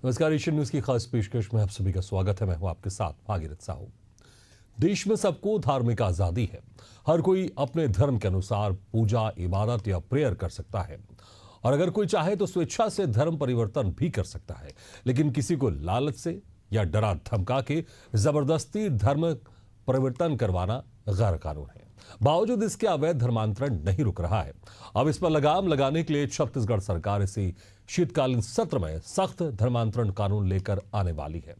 नमस्कार, Asian news की खास पेशकश में आप सभी का स्वागत है। मैं हूं आपके साथ भागीरथ साहू। देश में सबको धार्मिक आजादी है। हर कोई अपने धर्म के अनुसार पूजा, इबादत या प्रेयर कर सकता है और अगर कोई चाहे तो स्वेच्छा से धर्म परिवर्तन भी कर सकता है। लेकिन किसी को लालच से या डरा धमका के जबरदस्ती धर्म परिवर्तन करवाना गैर कानून है। बावजूद इसके अवैध धर्मांतरण नहीं रुक रहा है। अब इस पर लगाम लगाने के लिए छत्तीसगढ़ सरकार इसी शीतकालीन सत्र में सख्त धर्मांतरण कानून लेकर आने वाली है।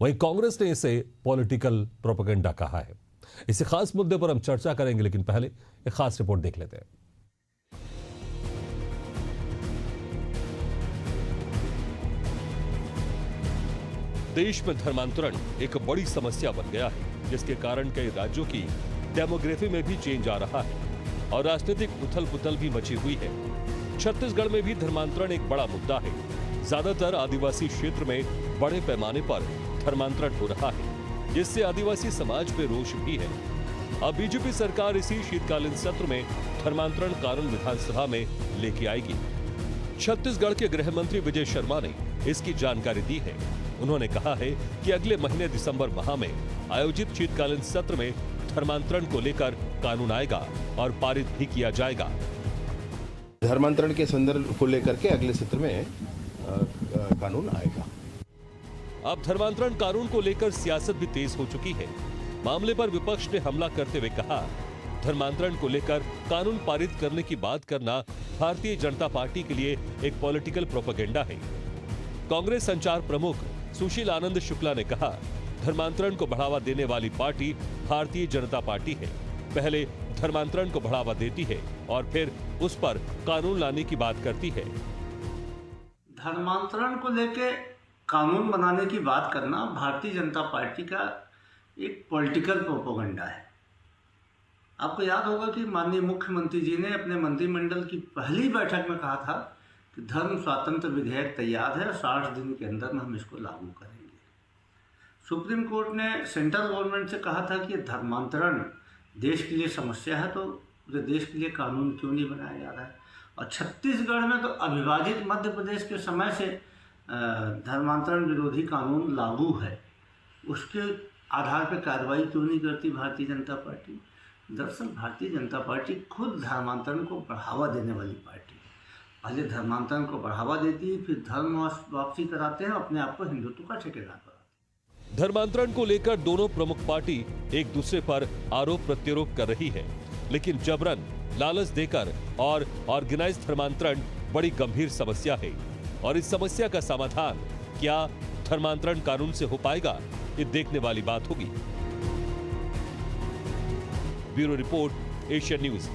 वहीं कांग्रेस ने इसे पॉलिटिकल प्रोपेगेंडा कहा है। इसी खास मुद्दे पर हम चर्चा करेंगे, लेकिन पहले एक खास रिपोर्ट देख लेते हैं। देश में धर्मांतरण एक बड़ी समस्या बन गया है, जिसके कारण कई राज्यों की डेमोग्राफी में भी चेंज आ रहा है और राजनीतिक उथल पुथल भी मची हुई है। छत्तीसगढ़ में भी धर्मांतरण एक बड़ा मुद्दा है। ज्यादातर आदिवासी क्षेत्र में बड़े पैमाने पर धर्मांतरण हो रहा है, जिससे आदिवासी समाज पे रोष भी है। अब बीजेपी सरकार इसी शीतकालीन सत्र में धर्मांतरण कानून विधानसभा में लेके आएगी। छत्तीसगढ़ के गृह मंत्री विजय शर्मा ने इसकी जानकारी दी है। उन्होंने कहा है कि अगले महीने दिसंबर माह में आयोजित शीतकालीन सत्र में धर्मांतरण को लेकर कानून आएगा और पारित भी किया जाएगा। धर्मांतरण के संदर्भ को लेकर के अगले सत्र में कानून आएगा। अब धर्मांतरण कानून को लेकर सियासत भी तेज हो चुकी है। मामले पर विपक्ष ने हमला करते हुए कहा, धर्मांतरण को लेकर कानून पारित करने की बात करना भारतीय जनता पार्टी के लिए एक पॉलिटिकल प्रोपेगेंडा है। कांग्रेस संचार प्रमुख सुशील आनंद शुक्ला ने कहा, धर्मांतरण को बढ़ावा देने वाली पार्टी भारतीय जनता पार्टी है। पहले धर्मांतरण को बढ़ावा देती है और फिर उस पर कानून लाने की बात करती है। धर्मांतरण को लेके कानून बनाने की बात करना भारतीय जनता पार्टी का एक पॉलिटिकल प्रोपेगेंडा है। आपको याद होगा कि माननीय मुख्यमंत्री जी ने अपने मंत्रिमंडल की पहली बैठक में कहा था कि धर्म स्वातंत्र विधेयक तैयार है और 60 दिन के अंदर में हम इसको लागू करेंगे। सुप्रीम कोर्ट ने सेंट्रल गवर्नमेंट से कहा था कि धर्मांतरण देश के लिए समस्या है, तो पूरे देश के लिए कानून क्यों नहीं बनाया जा रहा है। और छत्तीसगढ़ में तो अविभाजित मध्य प्रदेश के समय से धर्मांतरण विरोधी कानून लागू है। उसके आधार पर कार्रवाई क्यों नहीं करती भारतीय जनता पार्टी। दरअसल भारतीय जनता पार्टी खुद धर्मांतरण को बढ़ावा देने वाली पार्टी है। पहले धर्मांतरण को बढ़ावा देती है, फिर धर्म वापसी कराते हैं, अपने आप को हिंदुत्व का ठेकेदार बनाते हैं। धर्मांतरण को लेकर दोनों प्रमुख पार्टी एक दूसरे पर आरोप प्रत्यारोप कर रही है, लेकिन जबरन, लालच देकर और ऑर्गेनाइज धर्मांतरण बड़ी गंभीर समस्या है और इस समस्या का समाधान क्या धर्मांतरण कानून से हो पाएगा, ये देखने वाली बात होगी। Bureau report, Asian news.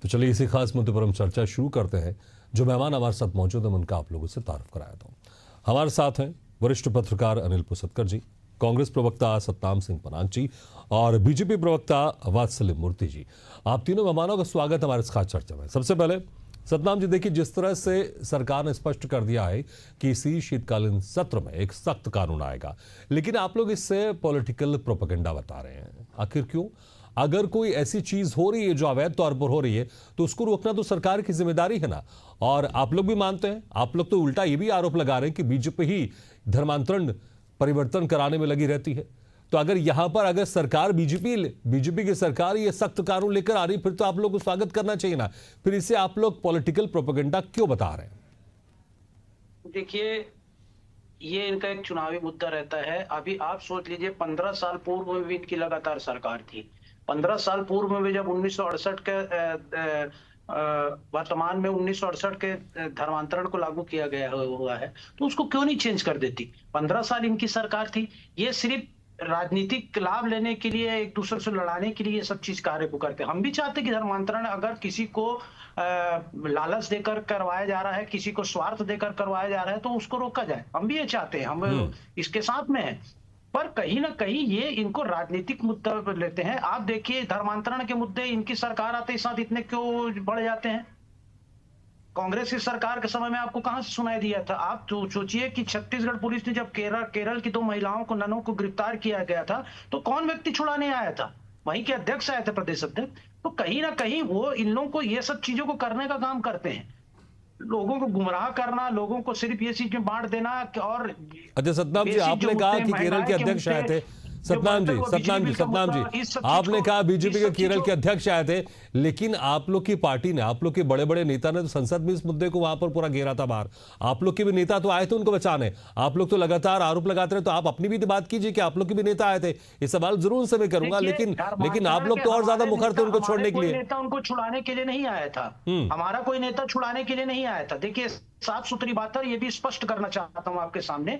तो चलिए इसी खास मुद्दे पर हम चर्चा शुरू करते हैं। जो मेहमान हमारे साथ मौजूद हैं उनका आप लोगों से तारुफ कराया था। हमारे साथ हैं वरिष्ठ पत्रकार अनिल पुसतकर जी, कांग्रेस प्रवक्ता सतनाम सिंह पनाग जी और बीजेपी प्रवक्ता वात्सल्य मूर्ति जी। आप तीनों मेहमानों का स्वागत हमारे इस खास चर्चा में। सबसे पहले सतनाम जी, देखिए, जिस तरह से सरकार ने स्पष्ट कर दिया है कि इसी शीतकालीन सत्र में एक सख्त कानून आएगा, लेकिन आप लोग इससे पॉलिटिकल प्रोपेगेंडा बता रहे हैं। आखिर क्यों? अगर कोई ऐसी चीज हो रही है जो अवैध तौर पर हो रही है तो उसको रोकना तो सरकार की जिम्मेदारी है ना। और आप लोग भी मानते हैं, आप लोग तो उल्टा ये भी आरोप लगा रहे हैं कि बीजेपी ही धर्मांतरण परिवर्तन कराने में लगी रहती है। तो अगर यहां पर अगर सरकार बीजेपी की सरकार ये सख्त कानून लेकर आ रही, फिर तो आप लोग को स्वागत करना चाहिए ना। फिर इसे आप लोग पॉलिटिकल प्रोपेगेंडा क्यों बता रहे हैं? देखिए, ये इनका एक चुनावी मुद्दा रहता है। अभी आप सोच लीजिए, 15 साल पूर्व में भी इनकी लगातार सरकार थी। 15 साल पूर्व में भी जब 1968 के वर्तमान में 1968 के धर्मांतरण को लागू किया गया हुआ है, तो उसको क्यों नहीं चेंज कर देती। 15 साल इनकी सरकार थी। ये सिर्फ राजनीतिक लाभ लेने के लिए, एक दूसरे से लड़ाने के लिए ये सब चीज कार्य को करते हैं। हम भी चाहते हैं कि धर्मांतरण अगर किसी को लालच देकर करवाया जा रहा है, किसी को स्वार्थ देकर करवाया जा रहा है, तो उसको रोका जाए। हम भी ये चाहते हैं, हम इसके साथ में हैं। पर कहीं ना कहीं ये इनको राजनीतिक मुद्दा पर लेते हैं। आप देखिए, धर्मांतरण के मुद्दे इनकी सरकार आते ही साथ इतने क्यों बढ़ जाते हैं। कांग्रेस की सरकार के समय में आपको कहां से सुनाई दिया था। आप तो सोचिए कि छत्तीसगढ़ पुलिस ने जब केरल की 2 महिलाओं को, ननों को गिरफ्तार किया गया था, तो कौन व्यक्ति छुड़ाने आया था? वहीं के अध्यक्ष आए थे, प्रदेश अध्यक्ष। तो कहीं ना कहीं वो इन लोगों को ये सब चीजों को करने का काम करते हैं, लोगों को गुमराह करना, लोगों को सिर्फ ये चीजें बांट देना। और अच्छा सतनाम जी, बेसिक आपने जो कहा मुद्दे, कि केरल के महंगाई के अध्यक्ष आए मुद्दे, थे। जो सतनाम जी, बढ़ते हुए सतनाम बिजली जी, बिल का सतनाम मुद्दा, जी, इस सब आपने चीज कहा को- बीजेपी इस के सब केरल चीजों- के अध्यक्ष आए थे, लेकिन आप लोग की पार्टी ने, आप लोग के बड़े बड़े नेता ने तो संसद में इस मुद्दे को वहां पर पूरा घेरा था बाहर। आप लोग के भी नेता तो आए थे उनको बचाने। आप लोग तो लगातार आरोप लगाते रहे, तो आप अपनी भी तो बात कीजिए कि आप लोग के भी नेता आए थे। ये सवाल जरूर उनसे मैं करूंगा, देखिए, लेकिन धर्मांतरण आप लोग के तो और ज्यादा हमारे मुखर थे नेता- उनको हमारे छोड़ने के कोई लिए। नेता उनको छुड़ाने के लिए नहीं आया था। हमारा कोई नेता छुड़ाने के लिए नहीं आया था। देखिए, साफ सुथरी बात है, ये भी स्पष्ट करना चाहता हूं आपके सामने।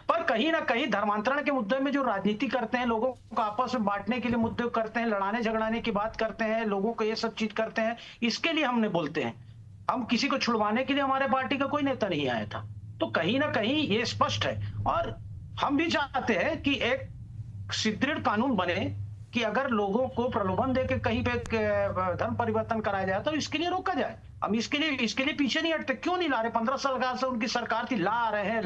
पर कहीं ना कहीं धर्मांतरण के मुद्दे में जो राजनीति करते हैं, लोगों को आपस में बांटने के लिए मुद्दे करते हैं, लड़ाने झगड़ाने की बात करते हैं, लोगों को ये सब चीज करते हैं, इसके लिए हमने बोलते हैं। हम किसी को छुड़वाने के लिए हमारे पार्टी का कोई नेता नहीं आया था। तो कहीं ना कहीं ये स्पष्ट है, और हम भी चाहते हैं कि एक सुदृढ़ कानून बने कि अगर लोगों को प्रलोभन देके कहीं पे धर्म परिवर्तन कराया जाए तो इसके लिए रोका जाए। हम इसके लिए पीछे नहीं हटते। क्यों नहीं ला रहे? 15 साल से उनकी सरकार थी, ला रहे हैं,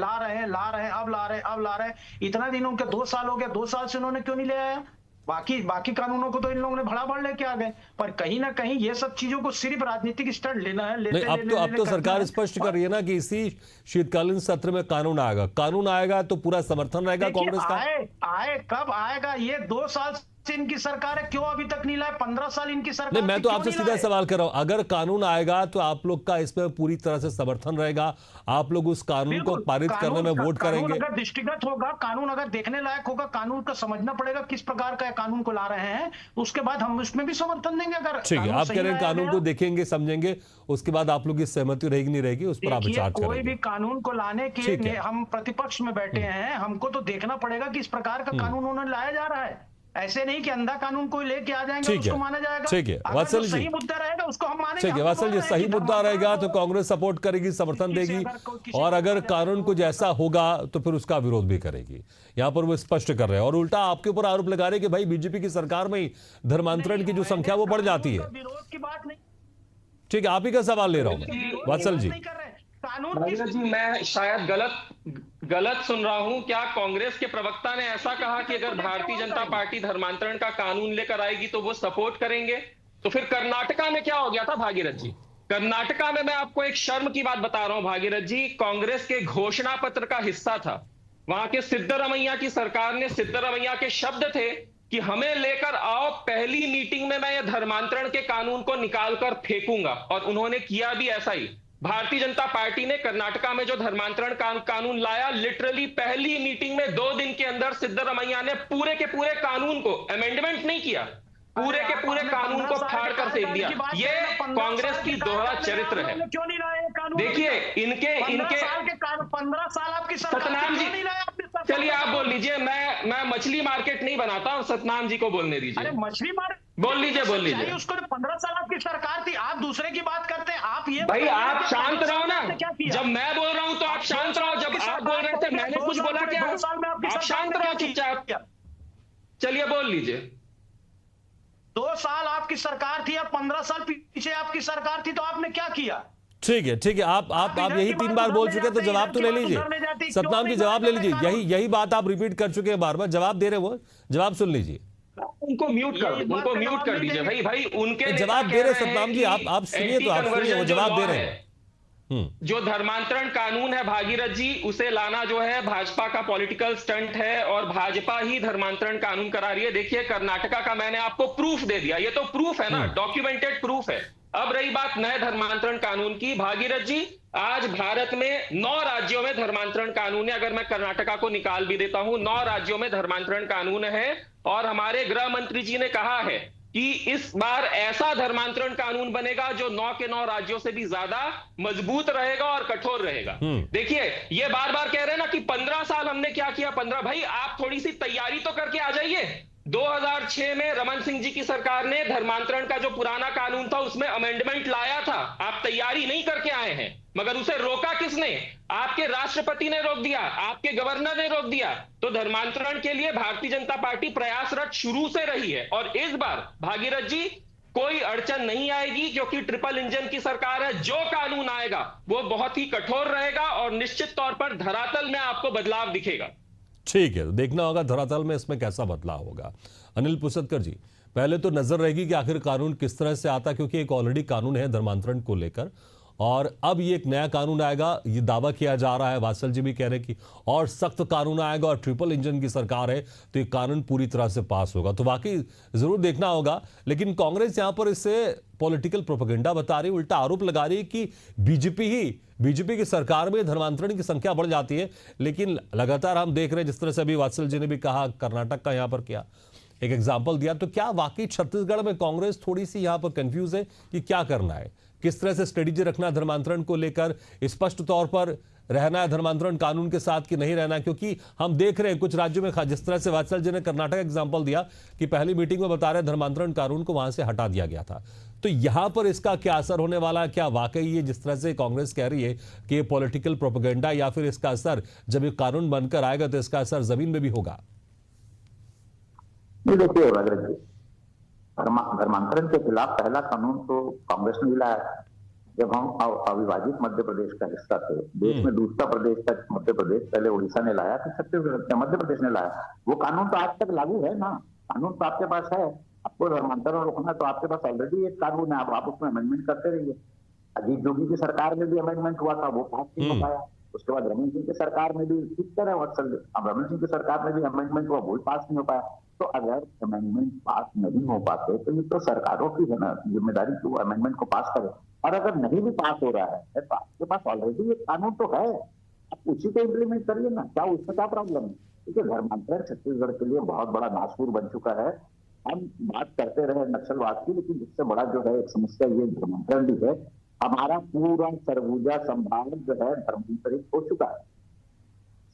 अब ला रहे हैं। इतना दिन उनके 2 साल हो गया, 2 साल से उन्होंने क्यों नहीं ले आया? बाकी कानूनों को तो इन लोगों ने भड़ाभड़ लेके आ गए। पर कहीं ना कहीं ये सब चीजों को सिर्फ राजनीतिक स्टैंड लेना है। नहीं, अब तो सरकार स्पष्ट कर रही है ना कि इसी शीतकालीन सत्र में कानून आएगा तो पूरा समर्थन रहेगा कांग्रेस का। आए कब आएगा? ये 2 साल से इनकी सरकार है, क्यों अभी तक नहीं लाए? 15 साल इनकी सरकार नहीं, मैं थी, तो क्यों आपसे नहीं सीधा लाए? सवाल कर रहा हूं, अगर कानून आएगा तो आप लोग का इसमें पूरी तरह से समर्थन रहेगा? आप लोग उस कानून को बिल्कुल, पारित करने में वोट कानून करेंगे? अगर दृष्टिगत होगा, कानून अगर देखने लायक होगा, कानून का समझना पड़ेगा किस प्रकार का कानून को ला रहे हैं, उसके बाद हम उसमें भी समर्थन देंगे। अगर ठीक है, कानून आप सही कह रहे हैं लाया कानून गया। को देखेंगे, समझेंगे, उसके बाद आप लोग की सहमति रहेगी नहीं रहेगी उस पर आप देखिए, विचार कोई करेंगे। भी कानून को लाने के ठीक है। लिए हम प्रतिपक्ष में बैठे हैं, हमको तो देखना पड़ेगा किस प्रकार का कानून उन्होंने लाया जा रहा है। ऐसे नहीं कि अंधा कानून कोई लेके आ जाएंगे ठीक उसको है, माना जाएगा। ठीक है, अगर वात्सल जो जी। सही मुद्दा रहेगा उसको हम मानेंगे। ठीक है हम वात्सल बोल जी, रहे हैं सही कि मुद्दा धर्मांतरण रहेगा तो को- कांग्रेस सपोर्ट करेगी, समर्थन किसी देगी, अगर किसी और को अगर किया कानून जाए कुछ ऐसा होगा तो फिर उसका विरोध भी करेगी। यहां पर वो स्पष्ट कर रहे हैं, और उल्टा आपके ऊपर आरोप लगा रहे हैं कि भाई बीजेपी की सरकार में ही धर्मांतरण की जो संख्या वो बढ़ जाती है। विरोध की बात नहीं, ठीक है, आप ही का सवाल ले रहा हूं मैं, विरोध की वात्सल बात जी। नहीं कर रहे। कानून भागीरथ किस- जी, मैं शायद गलत सुन रहा हूं। क्या कांग्रेस के प्रवक्ता ने ऐसा कहा कि अगर भारतीय जनता पार्टी धर्मांतरण का कानून लेकर आएगी तो वो सपोर्ट करेंगे? तो फिर कर्नाटका में क्या हो गया था भागीरथ जी? कर्नाटका में मैं आपको एक शर्म की बात बता रहा हूं भागीरथ जी, कांग्रेस के घोषणा पत्र का हिस्सा था। वहां के सिद्धरमैया की सरकार ने, सिद्धरमैया के शब्द थे कि हमें लेकर आओ, पहली मीटिंग में मैं ये धर्मांतरण के कानून को निकाल कर फेंकूंगा, और उन्होंने किया भी ऐसा ही। भारतीय जनता पार्टी ने कर्नाटका में जो धर्मांतरण कानून लाया, लिटरली पहली मीटिंग में 2 दिन के अंदर सिद्धरमैया ने पूरे के पूरे कानून को अमेंडमेंट नहीं किया, पूरे के पूरे कानून को फाड़ कर फेंक दिया। ये कांग्रेस की दोहरा चरित्र है। क्यों नहीं लाए कानून? देखिए, इनके 15 साल के 15 साल आपकी सरकार सतनाम थी, जी, क्यों नहीं लाए आपने सरकार? चलिए आप बोल लीजिए, मैं मछली मार्केट नहीं बनाता हूं, सतनाम जी को बोलने अरे दीजिए। मछली मार बोल लीजिए। उसको 15 साल आपकी सरकार थी, आप दूसरे की बात करते हैं। आप ये भाई बताइए आप कि शांत 15 रहो साल ना, में क्या किया? जब मैं बोल रहा हूं तो आप शांत रहो, जब आप बोल रहे थे मैंने कुछ बोला क्या? 2 साल में आपकी आप सरकार शांत ने रहो क्या चुपचाप, किया? चलिए बोल लीजिए। 2 साल आपकी सरकार थी और 15 साल पीछे आपकी सरकार थी, तो आपने क्या किया? ठीक है, आप इधर यही की 3 बात बार उधर बोल ले चुके हैं तो जाते हैं, जवाब तो इधर ले की बात लीजिए। उधर ले जाती है। सतनाम क्यों जी नहीं जवाब ले मानते लीजिए, कानून? यही बात आप रिपीट कर चुके हैं बार जवाब दे रहे हो, जवाब सुन लीजिए। उनको म्यूट कर ये बात उनको का म्यूट जवाब कर नहीं दीजिए। देंगे। भाई उनके जवाब नेता दे रहे कह हैं सतनाम जी, कि आप सुनिए तो, आप सुनिए, वो एंटी जवाब दे कन्वर्जन रहे जो हैं। जो धर्मांतरण कानून है भागीरथ जी, उसे लाना जो है भाजपा का पॉलिटिकल स्टंट है, और भाजपा ही धर्मांतरण कानून करा रही है। देखिए, कर्नाटका का मैंने आपको प्रूफ दे दिया, ये तो प्रूफ है ना, डॉक्यूमेंटेड प्रूफ है। अब रही बात नए धर्मांतरण कानून की, भागीरथ जी, आज भारत में 9 राज्यों में धर्मांतरण कानून है। अगर मैं कर्नाटका को निकाल भी देता हूं, 9 राज्यों में धर्मांतरण कानून है, और हमारे गृह मंत्री जी ने कहा है कि इस बार ऐसा धर्मांतरण कानून बनेगा जो 9 के 9 राज्यों से भी ज्यादा मजबूत रहेगा और कठोर रहेगा। देखिए, ये बार बार कह रहे हैं ना कि 15 साल हमने क्या किया। 15 भाई आप थोड़ी सी तैयारी तो करके आ जाइए। 2006 में रमन सिंह जी की सरकार ने धर्मांतरण का जो पुराना कानून था उसमें अमेंडमेंट लाया था, आप तैयारी नहीं करके आए हैं। मगर उसे रोका किसने? आपके राष्ट्रपति ने रोक दिया, आपके गवर्नर ने रोक दिया। तो धर्मांतरण के लिए भारतीय जनता पार्टी प्रयासरत शुरू से रही है, और इस बार भागीरथ जी कोई अड़चन नहीं आएगी, क्योंकि ट्रिपल इंजन की सरकार है। जो कानून आएगा वो बहुत ही कठोर रहेगा, और निश्चित तौर पर धरातल में आपको बदलाव दिखेगा। ठीक है, तो देखना होगा धरातल में इसमें कैसा बदलाव होगा। अनिल पुसतकर जी, पहले तो नजर रहेगी कि आखिर कानून किस तरह से आता, क्योंकि एक ऑलरेडी कानून है धर्मांतरण को लेकर, और अब ये एक नया कानून आएगा, ये दावा किया जा रहा है, वात्सल जी भी कह रहे हैं कि और सख्त कानून आएगा और ट्रिपल इंजन की सरकार है तो ये कानून पूरी तरह से पास होगा। तो वाकई जरूर देखना होगा। लेकिन कांग्रेस यहां पर इसे पॉलिटिकल प्रोपेगेंडा बता रही है, उल्टा आरोप लगा रही है कि बीजेपी की सरकार में धर्मांतरण की संख्या बढ़ जाती है। लेकिन लगातार हम देख रहे हैं, जिस तरह से अभी वात्सल जी ने भी कहा, कर्नाटक का यहां पर क्या एक एग्जाम्पल दिया, तो क्या वाकई छत्तीसगढ़ में कांग्रेस थोड़ी सी यहां पर कंफ्यूज है कि क्या करना है, किस तरह से स्ट्रेटेजी रखना धर्मांतरण को लेकर, स्पष्ट तौर पर रहना है धर्मांतरण कानून के साथ कि नहीं रहना? क्योंकि हम देख रहे हैं कुछ राज्यों में, जिस तरह से वात्सल जी ने कर्नाटक एग्जांपल दिया कि पहली मीटिंग में बता रहे धर्मांतरण कानून को वहां से हटा दिया गया था। तो यहां पर इसका क्या असर होने वाला है? क्या वाकई ये जिस तरह से कांग्रेस कह रही है कि ये पॉलिटिकल प्रोपेगेंडा, या फिर इसका असर जब ये कानून बनकर आएगा तो इसका असर जमीन में भी होगा? नहीं, देखिए भगत जी, धर्मांतरण के खिलाफ पहला कानून तो कांग्रेस ने लाया जब हम अविभाजित मध्य प्रदेश का हिस्सा थे। देश में दूसरा प्रदेश था मध्य प्रदेश, पहले उड़ीसा ने लाया, फिर छत्तीसगढ़ मध्य प्रदेश ने लाया। वो कानून तो आज तक लागू है ना, कानून तो आपके पास है। आपको धर्मांतरण रोकना तो आपके पास ऑलरेडी एक कानून है, आप उसमें अमेंडमेंट करते रहिए। अजीत जोगी की सरकार में भी अमेंडमेंट हुआ था, वो पास नहीं हो पाया। उसके बाद रमन सिंह की सरकार में भी ठीक तरह रमन सिंह की सरकार में भी अमेंडमेंट हुआ, वो पास नहीं हो पाया। तो अगर अमेंडमेंट पास नहीं हो पाते तो ये तो सरकारों की है ना जिम्मेदारी कि वो अमेंडमेंट को पास करे। और अगर नहीं भी पास हो रहा है तो आपके पास ऑलरेडी एक कानून तो है, आप उसी को इम्प्लीमेंट करिए ना, क्या उसमें क्या प्रॉब्लम है? क्योंकि धर्मांतरण छत्तीसगढ़ के लिए बहुत बड़ा नासूर बन चुका है। हम बात करते रहे नक्सलवाद की, लेकिन इससे बड़ा जो है एक समस्या ये धर्मांतरण भी है। हमारा पूरा सरगुजा संभाग जो है धर्मांतरित हो चुका है।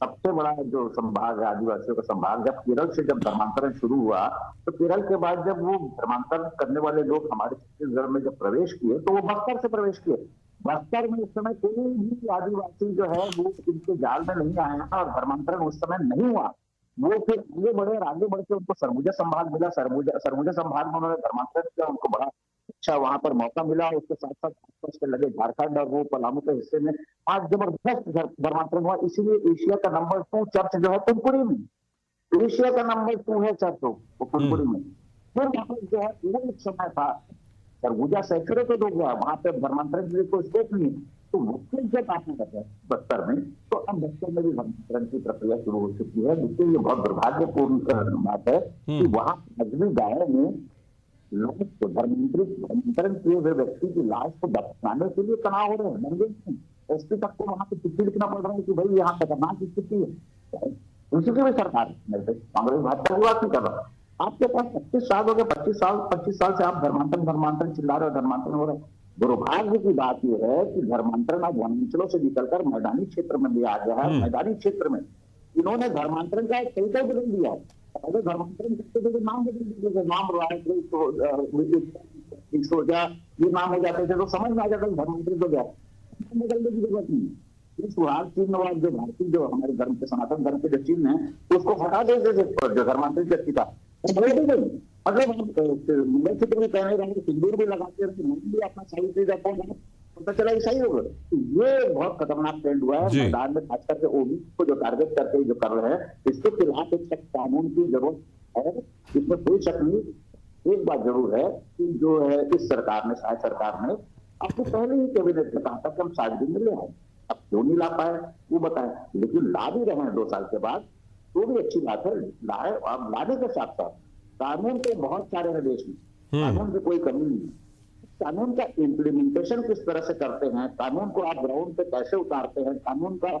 सबसे बड़ा जो संभाग है आदिवासियों का संभाग, जब केरल से जब धर्मांतरण शुरू हुआ तो केरल के बाद जब वो धर्मांतरण करने वाले लोग हमारे छत्तीसगढ़ में जब प्रवेश किए तो वो बस्तर से प्रवेश किए। बस्तर में उस समय कोई भी आदिवासी जो है वो इनके जाल में नहीं आया और धर्मांतरण उस समय नहीं हुआ। वो फिर आगे बढ़े और आगे बढ़ के उनको सरगुजा संभाग मिला, सरगुजा संभाग में उन्होंने धर्मांतरण किया, उनको बड़ा अच्छा वहां पर मौका मिला। उसके साथ साथ आसपास के लगे झारखंड और वो पलामू के हिस्से में आज जबरदस्त धर्मांतरण हुआ। इसीलिए एशिया का नंबर 2 चर्च जो है तुमकुड़ी में, एशिया का नंबर 2 है चर्च वो तुमकुड़ी में। फिर वहां पर जो है वो एक समय था सरगुजा सैकड़ों के लोग वहां पर धर्मांतरण के लिए कोई स्कोप नहीं है। तो मुख्य जब आपने बताया बस्तर में, तो अब बस्तर में भी धर्मांतरण की प्रक्रिया शुरू हो चुकी है, जिससे ये बहुत दुर्भाग्यपूर्ण बात है कि वहां मजबी गांव में लोग तो धर्मांतरण किए हुए व्यक्ति की लाश को दफनाने के लिए तनाव हो रहे हैं। मंदिर एसपी तक को वहां पे चिट्ठी लिखना पड़ रहा है कि भाई यहाँ खतरनाक स्थिति है। उसी की भी सरकार कांग्रेस भाजपा की बात नहीं कर रहा। आपके पास 25 साल हो गए, 25 साल से आप धर्मांतरण चिल्ला रहे हो, धर्मांतरण हो रहा है। दुर्भाग्य की बात यह है कि धर्मांतरण अब वनांचलों से निकलकर मैदानी क्षेत्र में भी आ गया है। मैदानी क्षेत्र में इन्होंने धर्मांतरण का एक तरीका बदल दिया है। पहले धर्मांतरण करते थे नाम बदल दीजिए, नाम सोचा ये नाम हो जाते थे तो समझ में आ जाता धर्मांतरित हो गया। बदलने की जरूरत नहीं। सुहाग चिन्ह जो भारतीय जो हमारे धर्म के सनातन धर्म के जो चिन्ह है तो उसको हटा देते थे जो धर्मांतरित व्यक्ति का, मतलब मुंबई क्षेत्र में कहने रहे सिंदूर भी लगाते रहे, नाम भी अपना सही से जाता है, पता चला ईसाई हो गए। ये बहुत खतरनाक ट्रेंड हुआ है मैदान में, खास करके ओबीसी को जो टारगेट करके जो कर रहे हैं, इसके खिलाफ एक सख्त कानून की जरूरत है। इसमें कोई शक नहीं। एक बात जरूर है कि जो है इस सरकार ने, शायद सरकार ने आपको पहले ही कैबिनेट में कहा था कि हम 7 दिन में ले आए, अब क्यों नहीं ला पाए वो बताएं। लेकिन ला भी रहे हैं 2 साल के बाद, तो भी अच्छी बात है लाए। अब लाने के साथ साथ कानून तो बहुत सारे हैं देश में, कानून की कोई कमी नहीं है। कानून का इम्प्लीमेंटेशन किस तरह से करते हैं, कानून को आप ग्राउंड पे कैसे उतारते हैं, कानून का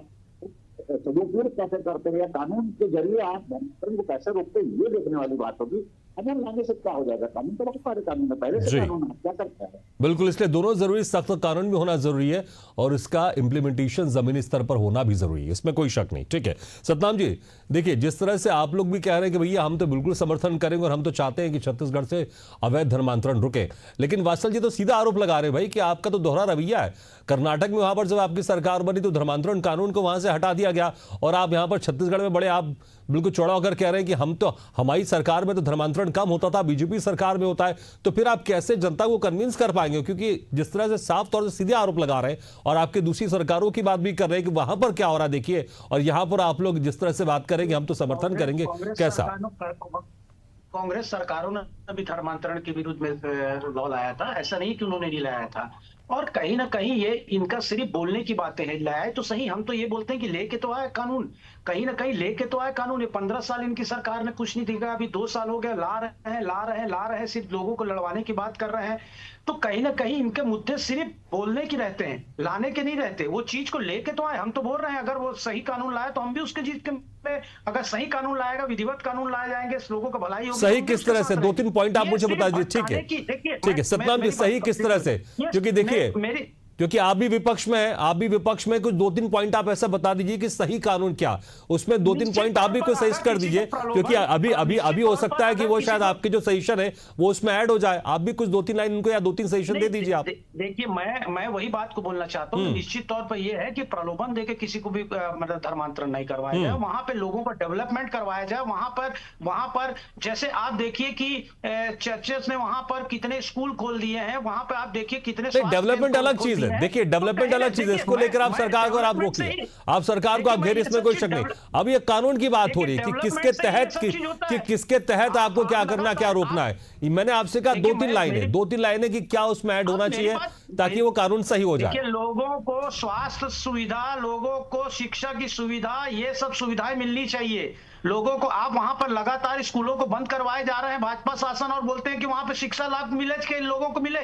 सदुपयोग कैसे करते हैं, या कानून के जरिए आप धर्मांतरण को कैसे रोकते हैं, ये देखने वाली बात होगी। कानून लाने से क्या हो जाएगा? कानून तो बहुत सारे कानून है, पहले से कानून क्या करता है। बिल्कुल, इसलिए दोनों जरूरी, सख्त कानून भी होना जरूरी है और इसका इम्प्लीमेंटेशन जमीनी स्तर पर होना भी जरूरी है, इसमें कोई शक नहीं। ठीक है सतनाम जी, देखिए जिस तरह से आप लोग भी कह रहे हैं कि भैया हम तो बिल्कुल समर्थन करेंगे और हम तो चाहते हैं कि छत्तीसगढ़ से अवैध धर्मांतरण रुके, लेकिन वात्सल जी तो सीधा आरोप लगा रहे हैं भाई कि आपका तो दोहरा रवैया है। कर्नाटक में वहां पर जब आपकी सरकार बनी तो धर्मांतरण कानून को वहां से हटा दिया गया, और आप यहां पर छत्तीसगढ़ में बड़े आप बिल्कुल चौड़ा होकर कह रहे हैं कि हम तो, हमारी सरकार में तो धर्मांतरण कम होता था, बीजेपी सरकार में होता है। तो फिर आप कैसे जनता को कन्विंस कर पाएंगे? क्योंकि जिस तरह से साफ तौर से सीधे आरोप लगा रहे हैं और आपके दूसरी सरकारों की बात भी कर रहे हैं कि वहां पर क्या हो रहा है देखिए, और यहां पर आप लोग जिस तरह से बात करेंगे हम तो समर्थन करेंगे, कैसा? कांग्रेस सरकारों ने भी धर्मांतरण के विरुद्ध में लॉ लाया था, ऐसा नहीं कि उन्होंने नहीं लाया था। और कहीं ना कहीं ये इनका सिर्फ बोलने की बातें हैं, लाए तो सही, हम तो ये बोलते हैं कि लेके तो आए कानून, कहीं ना कहीं लेके तो आए कानून। ये 15 साल इनकी सरकार ने कुछ नहीं दिखा, अभी 2 साल हो गया, ला रहे हैं, सिर्फ लोगों को लड़वाने की बात कर रहे हैं। तो कहीं ना कहीं इनके मुद्दे सिर्फ बोलने की रहते हैं, लाने के नहीं रहते। वो चीज को लेके तो आए, हम तो बोल रहे हैं अगर वो सही कानून लाए तो हम भी उसके जीत के, अगर सही कानून लाएगा, विधिवत कानून लाए जाएंगे, लोगों को भलाई होगी। सही किस तरह से, 2-3 पॉइंट आप मुझे बता दीजिए। ठीक है, ठीक है सतनाम जी, सही किस तरह से? क्योंकि देखिए, क्योंकि आप भी विपक्ष में हैं, आप भी विपक्ष में, कुछ 2-3 पॉइंट आप ऐसा बता दीजिए कि सही कानून क्या, उसमें 2-3 पॉइंट आप भी कुछ सजेस्ट कर दीजिए, क्योंकि अभी हो सकता है कि वो शायद आपके जो सजेशन है वो उसमें ऐड हो जाए। आप भी कुछ 2-3 लाइन उनको या 2-3 सजेशन दे दीजिए आप। देखिए, मैं वही बात को बोलना चाहता हूँ, निश्चित तौर पर यह है कि प्रलोभन देके किसी को भी मतलब धर्मांतरण नहीं करवाया जाए, वहां पे लोगों का डेवलपमेंट करवाया जाए। वहां पर जैसे आप देखिए कि चर्चेस ने वहां पर कितने स्कूल खोल दिए हैं, वहां पर आप देखिए कितने डेवलपमेंट अलग चीज है। देखिए, डेवलपमेंट अलग चीज है, इसको लेकर आप सरकार को आप रोकिए, आप सरकार को आप घेरिए, इसमें कोई शक नहीं। अब ये कानून की बात हो रही है कि किसके तहत आपको क्या करना, क्या रोकना है। मैंने आपसे कहा 2-3 लाइनें कि क्या उसमें ऐड होना चाहिए ताकि वो कानून सही हो जाए। लोगों को स्वास्थ्य सुविधा, लोगों को शिक्षा की सुविधा, ये सब सुविधाएं मिलनी चाहिए लोगों को। आप वहां पर लगातार स्कूलों को बंद करवाए जा रहे हैं भाजपा शासन, और बोलते हैं कि वहां पर शिक्षा लाभ मिले, के लोगों को मिले।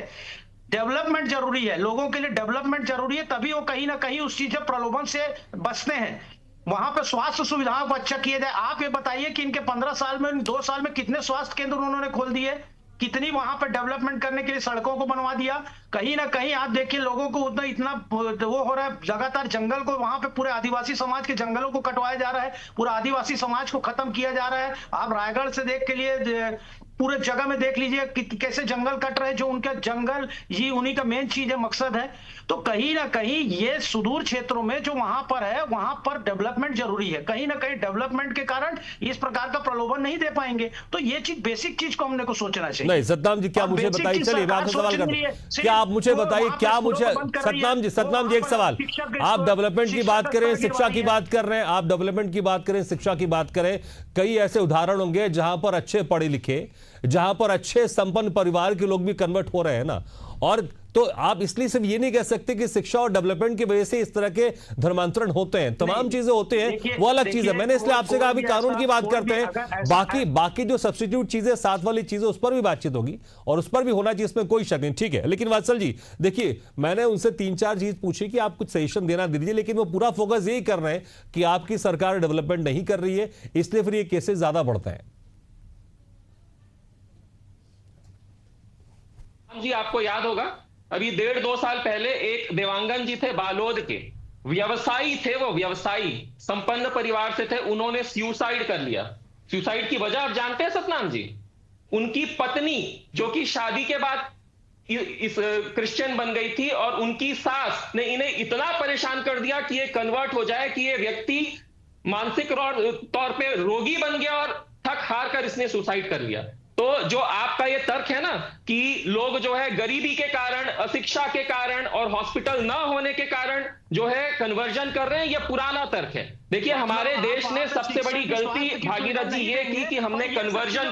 डेवलपमेंट जरूरी है, लोगों के लिए डेवलपमेंट जरूरी है, तभी वो कहीं ना कहीं उस चीज से प्रलोभन से बचते हैं। वहां पे स्वास्थ्य सुविधाओं को अच्छा किया जाए। आप ये बताइए कि इनके 15 साल में, 2 साल में कितने स्वास्थ्य केंद्र उन्होंने खोल दिए, कितनी वहां पर डेवलपमेंट करने के लिए सड़कों को बनवा दिया। कहीं ना कहीं आप देखिए लोगों को उतना इतना वो हो रहा है, लगातार जंगल को, वहां पे पूरे आदिवासी समाज के जंगलों को कटवाया जा रहा है, पूरा आदिवासी समाज को खत्म किया जा रहा है। आप रायगढ़ से देख के लिए पूरे जगह में देख लीजिए कैसे जंगल कट रहे हैं, जो उनका जंगल ये उन्हीं का मेन चीज है, मकसद है। तो कहीं ना कहीं ये सुदूर क्षेत्रों में जो वहां पर है, वहां पर डेवलपमेंट जरूरी है। कहीं ना कहीं डेवलपमेंट के कारण इस प्रकार का प्रलोभन नहीं दे पाएंगे। तो ये चीज, बेसिक चीज को हमने को सोचना चाहिए। नहीं सतनाम जी, क्या मुझे बताइए, चलिए मैं आपसे सवाल करता हूं, क्या आप मुझे बताइए, क्या मुझे सतनाम जी एक सवाल, आप डेवलपमेंट की बात करें, शिक्षा की बात कर रहे हैं, आप डेवलपमेंट की बात करें, शिक्षा की बात करें, कई ऐसे उदाहरण होंगे जहां पर अच्छे पढ़े लिखे, जहां पर अच्छे संपन्न परिवार के लोग भी कन्वर्ट हो रहे हैं ना। और तो आप इसलिए सिर्फ ये नहीं कह सकते कि शिक्षा और डेवलपमेंट की वजह से इस तरह के धर्मांतरण होते हैं, तमाम चीजें होते हैं, वो अलग चीज है। मैंने इसलिए आपसे कहा अभी कानून की बात करते हैं, बाकी जो सब्स्टिट्यूट चीजें, साथ वाली चीजें, उस पर भी बातचीत होगी और उस पर भी होना चाहिए, इसमें कोई शक नहीं। ठीक है, लेकिन वात्सल जी देखिए, मैंने उनसे 3-4 चीज पूछी कि आप कुछ सजेशन देना दीजिए, लेकिन वो पूरा फोकस यही कर रहे हैं कि आपकी सरकार डेवलपमेंट नहीं कर रही है, इसलिए फिर ये केसेस ज्यादा बढ़ते हैं। जी, आपको याद होगा अभी 1.5-2 साल पहले एक देवांगन जी थे, बालोद के व्यवसायी थे, वो व्यवसायी संपन्न परिवार से थे, उन्होंने सुसाइड कर लिया। सुसाइड की वजह आप जानते हैं सतनाम जी? उनकी पत्नी जो कि शादी के बाद इस क्रिश्चियन बन गई थी, और उनकी सास ने इन्हें इतना परेशान कर दिया कि ये कन्वर्ट हो जाए, कि ये व्यक्ति मानसिक तौर पे रोगी बन गया और थक हार कर इसने सुसाइड कर लिया। तो जो आपका ये तर्क है ना कि लोग जो है गरीबी के कारण, अशिक्षा के कारण और हॉस्पिटल ना होने के कारण जो है कन्वर्जन कर रहे हैं, ये पुराना तर्क है। देखिए, हमारे देश ने सबसे बड़ी गलती भागीरथ जी ये की कि हमने कन्वर्जन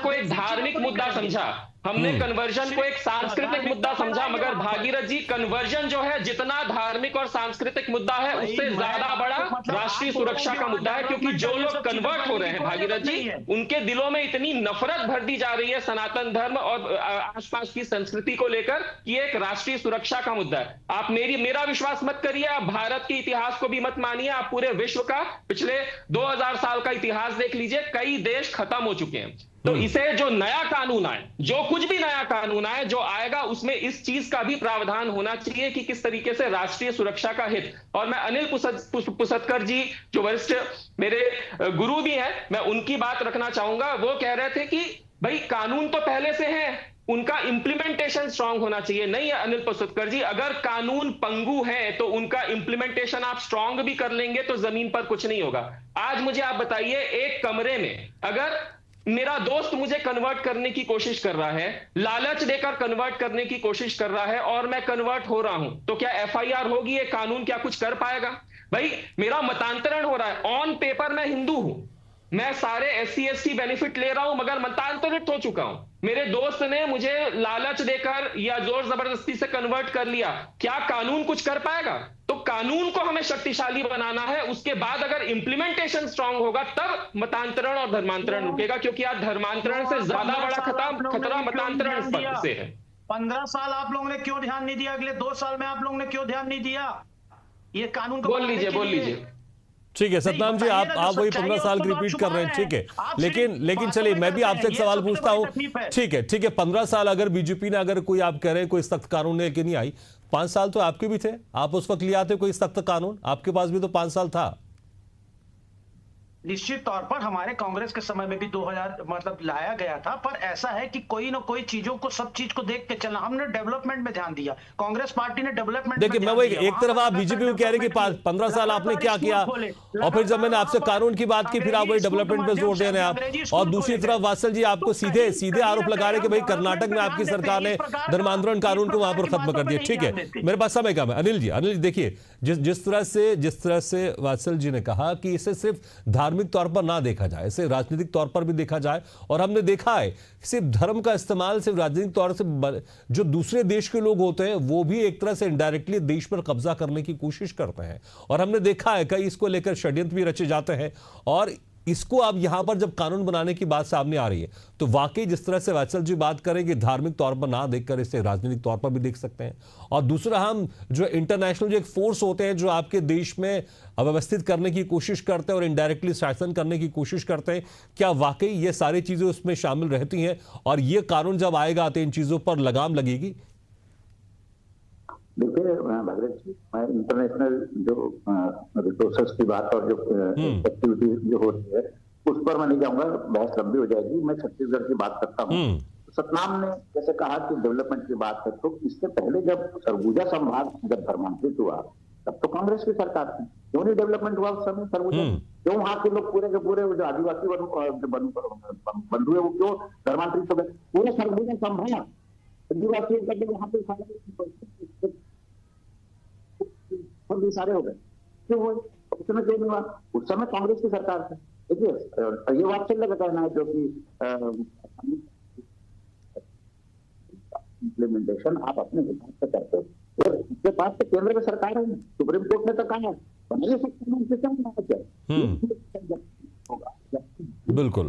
को एक धार्मिक मुद्दा समझा, हमने कन्वर्जन को एक सांस्कृतिक मुद्दा समझा। मगर भागीरथ जी, कन्वर्जन जो है जितना धार्मिक और सांस्कृतिक मुद्दा है, उससे ज्यादा बड़ा राष्ट्रीय सुरक्षा का मुद्दा है। क्योंकि जो लोग कन्वर्ट हो रहे हैं भागीरथ जी, उनके दिलों में इतनी नफरत भर दी जा रही है सनातन धर्म और आसपास की संस्कृति को लेकर कि एक राष्ट्रीय सुरक्षा का मुद्दा है। आप मेरा विश्वास मत करिए, आप भारत के इतिहास को भी मत मानिए, आप पूरे विश्व का पिछले 2000 साल का इतिहास देख लीजिए, कई देश खत्म हो चुके हैं। तो इसे जो नया कानून आए, जो कुछ भी नया कानून आए जो आएगा, उसमें इस चीज का भी प्रावधान होना चाहिए कि किस तरीके से राष्ट्रीय सुरक्षा का हित। और मैं अनिल पुसतकर जी जो वरिष्ठ मेरे गुरु भी हैं, मैं उनकी बात रखना चाहूंगा। वो कह रहे थे कि भाई कानून तो पहले से है, उनका इंप्लीमेंटेशन स्ट्रांग होना चाहिए। नहीं है अनिल पुसतकर जी, अगर कानून पंगु है तो उनका इंप्लीमेंटेशन आप स्ट्रांग भी कर लेंगे तो जमीन पर कुछ नहीं होगा। आज मुझे आप बताइए, एक कमरे में अगर मेरा दोस्त मुझे कन्वर्ट करने की कोशिश कर रहा है, लालच देकर कन्वर्ट करने की कोशिश कर रहा है, और मैं कन्वर्ट हो रहा हूं, तो क्या एफआईआर होगी? ये कानून क्या कुछ कर पाएगा? भाई मेरा मतांतरण हो रहा है, ऑन पेपर मैं हिंदू हूं, मैं सारे SC ST बेनिफिट ले रहा हूं मगर मतांतरित हो चुका हूं। मेरे दोस्त ने मुझे लालच देकर या जोर जबरदस्ती से कन्वर्ट कर लिया। क्या कानून कुछ कर पाएगा? तो कानून को हमें शक्तिशाली बनाना है, उसके बाद अगर इंप्लीमेंटेशन स्ट्रांग होगा तब मतांतरण और धर्मांतरण रुकेगा, क्योंकि आज धर्मांतरण से ज्यादा बड़ा खतरा मतांतरण से है। 15 साल आप लोगों ने क्यों ध्यान नहीं दिया? अगले 2 साल में आप लोगों ने क्यों ध्यान नहीं दिया? ये कानून को बोल लीजिए। ठीक है सतनाम जी, आप वही 15 साल की रिपीट कर रहे हैं, ठीक है। लेकिन चलिए मैं भी आपसे एक सवाल पूछता हूं। ठीक है 15 साल अगर बीजेपी ने, अगर कोई आप कह रहे हैं कोई सख्त कानून लेके नहीं आई, 5 साल तो आपके भी थे, आप उस वक्त ले आते कोई सख्त कानून, आपके पास भी तो 5 साल था। निश्चित तौर पर हमारे कांग्रेस के समय में भी 2000 मतलब लाया गया था, पर ऐसा है कि कोई ना कोई चीजों को, सब चीज को देख के चलना। हमने डेवलपमेंट में ध्यान दिया, कांग्रेस पार्टी ने डेवलपमेंट। देखिए मैं वही, एक तरफ आप बीजेपी को कह रहे हैं कि 15 साल आपने क्या किया, और फिर जब मैंने आपसे कानून की बात की फिर आप वही डेवलपमेंट पे जोर दे रहे हैं आप। और दूसरी तरफ वात्सल जी आपको सीधे आरोप लगा रहे हैं कि भाई कर्नाटक में आपकी सरकार ने धर्मांतरण कानून को वहां पर खत्म कर दिया। ठीक है, मेरे पास समय कम है। अनिल जी देखिए, जिस तरह से वात्सल जी ने कहा कि इसे सिर्फ धार्मिक तौर पर ना देखा जाए, इसे राजनीतिक तौर पर भी देखा जाए, और हमने देखा है सिर्फ धर्म का इस्तेमाल सिर्फ राजनीतिक तौर से, जो दूसरे देश के लोग होते हैं वो भी एक तरह से इनडायरेक्टली देश पर कब्जा करने की कोशिश करते हैं, और हमने देखा है कई इसको लेकर षड्यंत्र भी रचे जाते हैं। और इसको अब यहां पर जब कानून बनाने की बात सामने आ रही है तो वाकई जिस तरह से वात्सल जी बात करें कि धार्मिक तौर पर ना देखकर इसे राजनीतिक तौर पर भी देख सकते हैं, और दूसरा हम जो इंटरनेशनल जो एक फोर्स होते हैं जो आपके देश में अव्यवस्थित करने की कोशिश करते हैं और इनडायरेक्टली शासन करने की कोशिश करते हैं, क्या वाकई ये सारी चीजें उसमें शामिल रहती हैं, और ये कानून जब आएगा तो इन चीजों पर लगाम लगेगी? देखिए भगत जी, मैं इंटरनेशनल जो रिसोर्सेस की बात और जो एक्टिविटी जो होती है उस पर मैं नहीं जाऊंगा, बहस लंबी हो जाएगी। मैं छत्तीसगढ़ की बात करता हूँ। सतनाम ने जैसे कहा कि डेवलपमेंट की बात है, तो इससे पहले जब सरगुजा संभाग जब धर्मांतरित हुआ तब तो कांग्रेस की सरकार थी, क्यों नहीं डेवलपमेंट हुआ उस समय सरगुजा? क्यों वहां के लोग पूरे के पूरे जो आदिवासी बंधु है वो क्यों धर्मांतरित हो गए? पूरे सरगुजा संभाग आदिवासी वहां पे सारे हो गए, क्यों हुए? उस समय क्यों नहीं हुआ? उस समय कांग्रेस की सरकार थी। देखिए ये वात्सल्य का कहना है जो कि इम्प्लीमेंटेशन आप अपने हिसाब से करते हो, और उसके पास तो केंद्र में सरकार है, सुप्रीम कोर्ट ने तो कहा है बना सकते हैं। बिल्कुल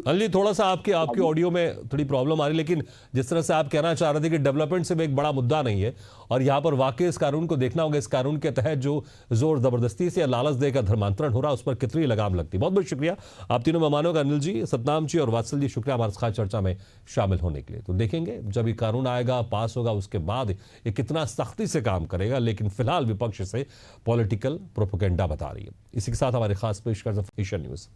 अनिल जी, थोड़ा सा आपके ऑडियो में थोड़ी प्रॉब्लम आ रही है, लेकिन जिस तरह से आप कहना चाह रहे थे कि डेवलपमेंट से एक बड़ा मुद्दा नहीं है, और यहाँ पर वाकई इस कानून को देखना होगा, इस कानून के तहत जो जोर जबरदस्ती से या लालच देकर धर्मांतरण हो रहा है उस पर कितनी लगाम लगती है। बहुत बहुत शुक्रिया आप तीनों मेहमानों का, अनिल जी, सतनाम जी और वात्सल जी, शुक्रिया हमारे खास चर्चा में शामिल होने के लिए। तो देखेंगे जब ये कानून आएगा, पास होगा, उसके बाद ये कितना सख्ती से काम करेगा, लेकिन फिलहाल विपक्ष से पॉलिटिकल प्रोपेगेंडा बता रही है। इसी के साथ हमारे खास पेशकश एशियन न्यूज।